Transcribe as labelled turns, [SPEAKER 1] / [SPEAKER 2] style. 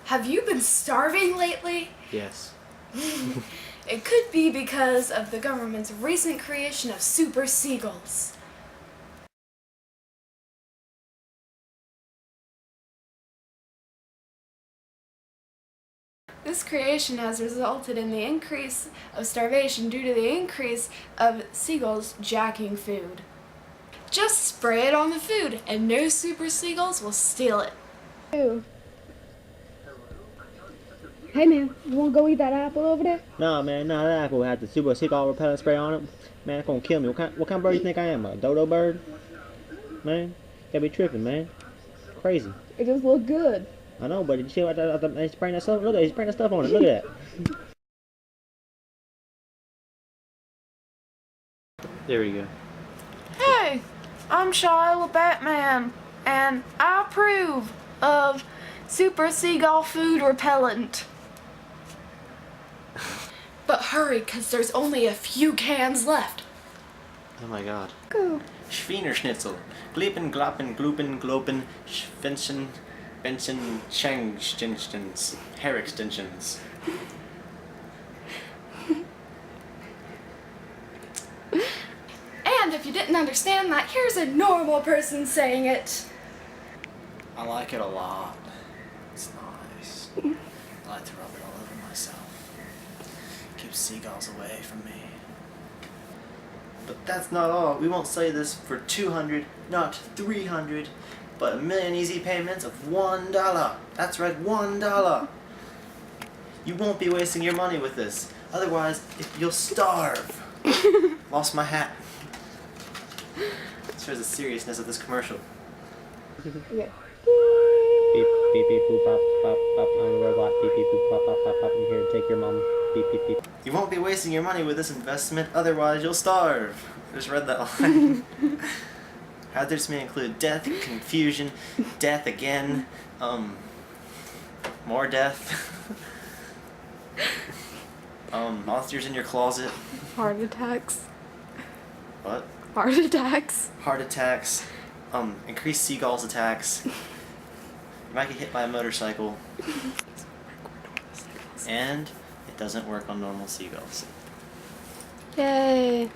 [SPEAKER 1] Have you been starving lately?
[SPEAKER 2] Yes.
[SPEAKER 1] It could be because of the government's recent creation of super seagulls. This creation has resulted in the increase of starvation due to the increase of seagulls jacking food. Just spray it on the food and no super seagulls will steal it.
[SPEAKER 3] Hey man, you wanna go eat that apple over there?
[SPEAKER 2] Nah, man, nah, that apple had the super Seagull repellent spray on it. Man, it's gonna kill me. What kind of bird do you think I am? A dodo bird? Man, gotta be tripping, man. Crazy.
[SPEAKER 3] It just looked good.
[SPEAKER 2] I know, but did you see what he's spraying that stuff? Look at it, he's spraying that stuff on it. Look at that. There we go.
[SPEAKER 1] Hey, I'm Shia Batman, and I approve of super seagull food repellent. But hurry, cause there's only a few cans left.
[SPEAKER 2] Oh my god.
[SPEAKER 3] Go.
[SPEAKER 2] Schwienerschnitzel. Glippen, gloppen, gloopen, glopen, schwinschen, benchen, schengstenstens, hair extensions.
[SPEAKER 1] And if you didn't understand that, here's a normal person saying it.
[SPEAKER 2] I like it a lot. It's nice. I like to rub it all over myself. Keeps seagulls away from me. But that's not all. We won't sell you this for 200, not 300, but a million easy payments of $1. That's right, $1. You won't be wasting your money with this. Otherwise, you'll starve. Lost my hat. This shows the seriousness of this commercial.
[SPEAKER 3] Okay.
[SPEAKER 2] Beep, beep, beep, boop, bop, bop, bop, I'm a robot. Beep, beep, boop, bop, bop, bop, bop, I'm here to take your mom. Beep, beep, beep. You won't be wasting your money with this investment, otherwise you'll starve. I just read that line. Hazards may include death, confusion, death again, more death, monsters in your closet.
[SPEAKER 3] Heart attacks.
[SPEAKER 2] What?
[SPEAKER 3] Heart attacks.
[SPEAKER 2] Heart attacks, increased seagulls attacks. You might get hit by a motorcycle. And it doesn't work on normal seagulls.
[SPEAKER 3] Yay.